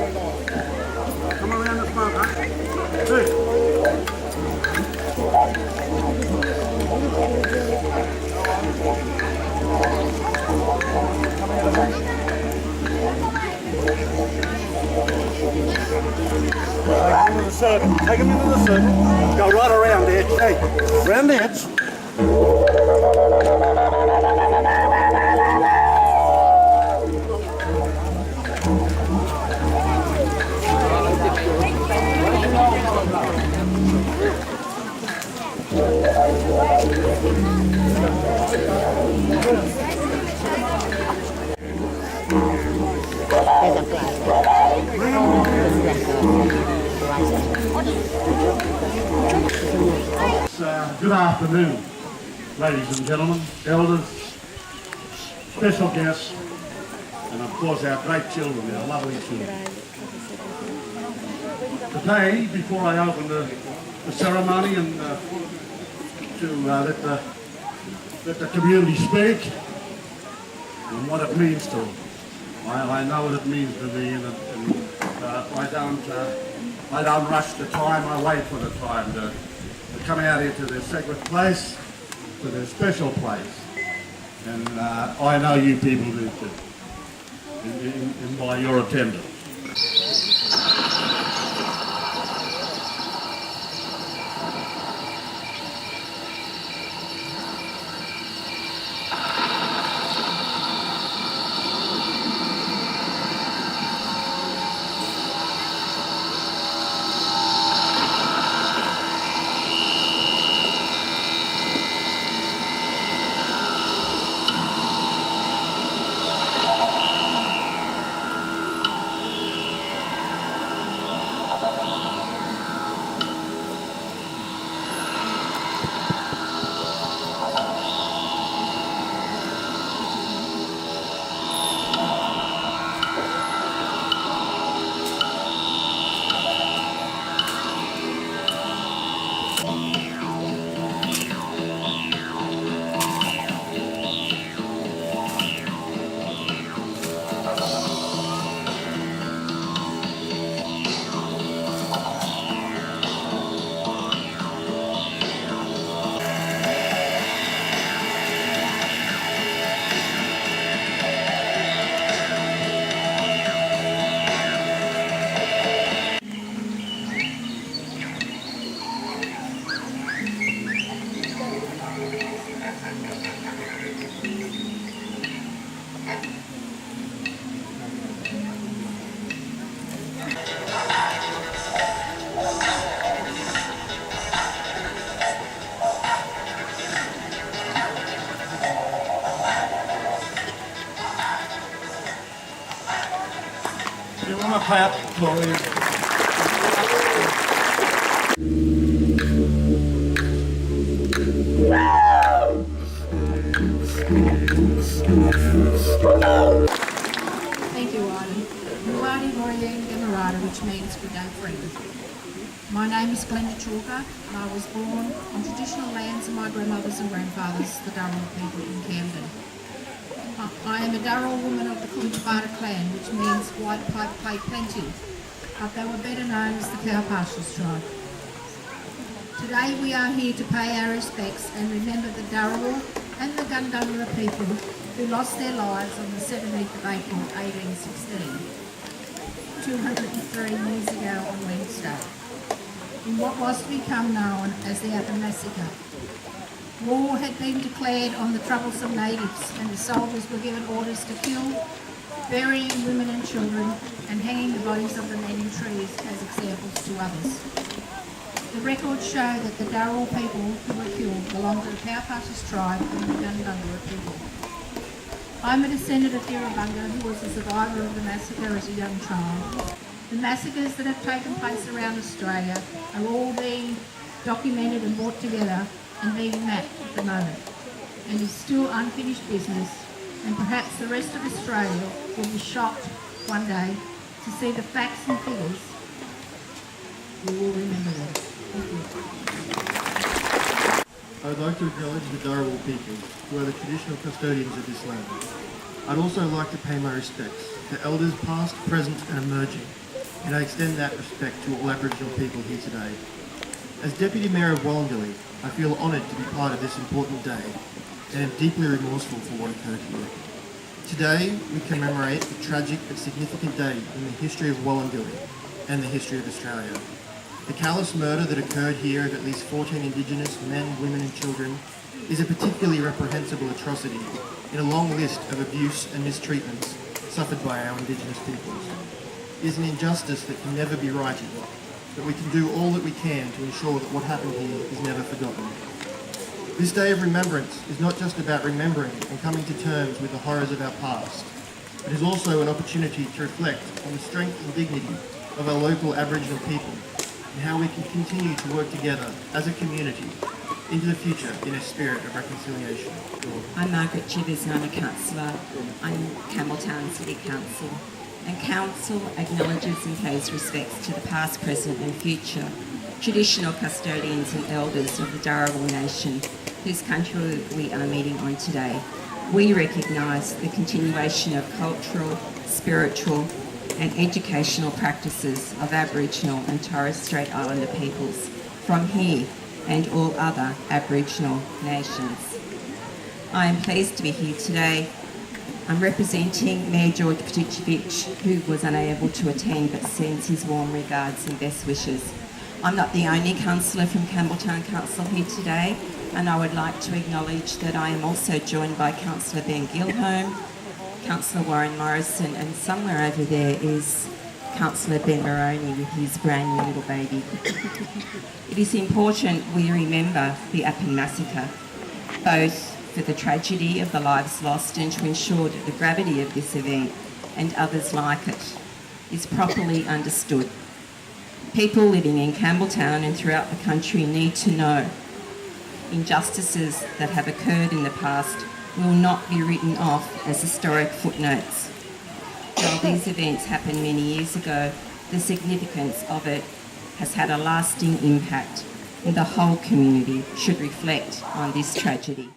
Come around the front, huh? Hey. Take him into the circle. Take him into the circle. Go right around the edge. Hey, round the edge. Good afternoon, ladies and gentlemen, elders, special guests, and of course our great children, our lovely children. Today, before I open the ceremony and to let the community speak and what it means to them, I know what it means to me, and I don't rush the time. I wait for the time to come out here to this sacred place, to this special place, and I know you people do too, in by your attendance. Give him a clap, please. Thank you, Arden. Muradi Moriang Gamarada, which means good day friend. My name is Glenda Chalker, and I was born on traditional lands of my grandmothers and grandfathers, the Darrell people in Camden. I am a Darrell woman of the Coonabarabara clan, which means white pipe pay plenty, but they were better known as the Cowpastures tribe. Today we are here to pay our respects and remember the Darrell and the Gundungurra people who lost their lives on the 17th of April 1816, 203 years ago on Wednesday, in what was to become known as the Appin Massacre. War had been declared on the troublesome natives, and the soldiers were given orders to kill, burying women and children, and hanging the bodies of the men in trees as examples to others. The records show that the Darrell people who were killed belonged to the Cowpastures tribe and the Gundungurra people. I'm a descendant of Dirabunga, who was a survivor of the massacre as a young child. The massacres that have taken place around Australia are all being documented and brought together and being mapped at the moment, and is still unfinished business, and perhaps the rest of Australia will be shocked one day to see the facts and figures. We will remember them. Thank you. I would like to acknowledge the Darrell people, who are the traditional custodians of this land. I'd also like to pay my respects to elders past, present and emerging, and I extend that respect to all Aboriginal people here today. As Deputy Mayor of Wallandilly, I feel honoured to be part of this important day and am deeply remorseful for what occurred here. Today, we commemorate a tragic but significant day in the history of Wallandilly and the history of Australia. The callous murder that occurred here of at least 14 Indigenous men, women and children is a particularly reprehensible atrocity in a long list of abuse and mistreatments suffered by our Indigenous peoples. It is an injustice that can never be righted, but we can do all that we can to ensure that what happened here is never forgotten. This day of remembrance is not just about remembering and coming to terms with the horrors of our past, but is also an opportunity to reflect on the strength and dignity of our local Aboriginal people and how we can continue to work together as a community into the future in a spirit of reconciliation. I'm Margaret Chivers and I'm a councillor on Campbelltown City Council. And Council acknowledges and pays respects to the past, present and future traditional custodians and elders of the Dharawal Nation, whose country we are meeting on today. We recognise the continuation of cultural, spiritual and educational practices of Aboriginal and Torres Strait Islander peoples from here and all other Aboriginal nations. I am pleased to be here today. I'm representing Mayor George Peticevic, who was unable to attend but sends his warm regards and best wishes. I'm not the only councillor from Campbelltown Council here today, and I would like to acknowledge that I am also joined by Councillor Ben Gilholm, Councillor Warren Morrison, and somewhere over there is Councillor Ben Maroney with his brand new little baby. It is important we remember the Appin Massacre, both for the tragedy of the lives lost and to ensure that the gravity of this event and others like it is properly understood. People living in Campbelltown and throughout the country need to know injustices that have occurred in the past will not be written off as historic footnotes. While these events happened many years ago, the significance of it has had a lasting impact, and the whole community should reflect on this tragedy.